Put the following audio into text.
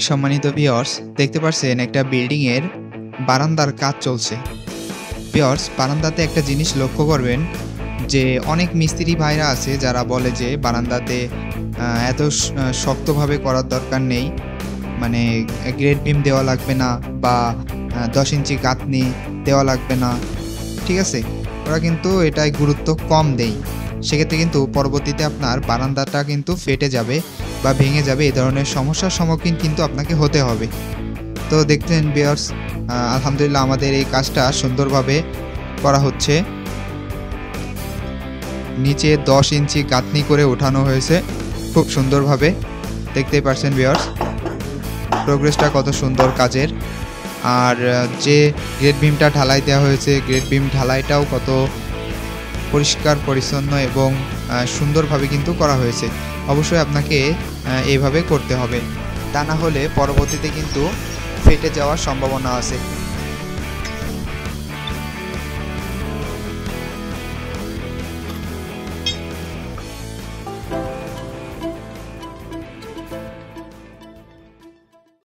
সম্মানিত ভিউয়ার্স, দেখতে পাচ্ছেন একটা বিল্ডিং এর বারান্দার কাজ চলছে। ভিউয়ার্স, বারান্দাতে একটা জিনিস লক্ষ্য করবেন যে অনেক মিস্ত্রি ভাইরা আছে যারা বলে যে বারান্দাতে এত শক্তভাবে করার দরকার নেই, মানে গ্রেড বিম দেওয়া লাগবে না বা 10 ইঞ্চি গাঁথনি দেওয়া লাগবে না। ঠিক আছে, ওরা কিন্তু এটায় গুরুত্ব কম দেয়। সেক্ষেত্রে কিন্তু পরবর্তীতে আপনার বারান্দাটা কিন্তু ফেটে যাবে বা ভেঙে যাবে, এই ধরনের সমস্যার সম্মুখীন কিন্তু আপনাকে হতে হবে। তো দেখতেন ভিউয়ার্স, আলহামদুলিল্লাহ আমাদের এই কাজটা সুন্দরভাবে করা হচ্ছে। নিচে 10 ইঞ্চি গাঁথনি করে ওঠানো হয়েছে খুব সুন্দরভাবে। দেখতেই পাচ্ছেন ভিউয়ার্স, প্রোগ্রেসটা কত সুন্দর কাজের। আর যে গ্রেড বিমটা ঢালাই দেওয়া হয়েছে, গ্রেড বিম ঢালাইটাও কত পরিষ্কার পরিচ্ছন্ন এবং সুন্দরভাবে কিন্তু করা হয়েছে। অবশ্যই আপনাকে এইভাবে করতে হবে, তা না হলে পরবর্তীতে কিন্তু ফেটে যাওয়ার সম্ভাবনা আছে।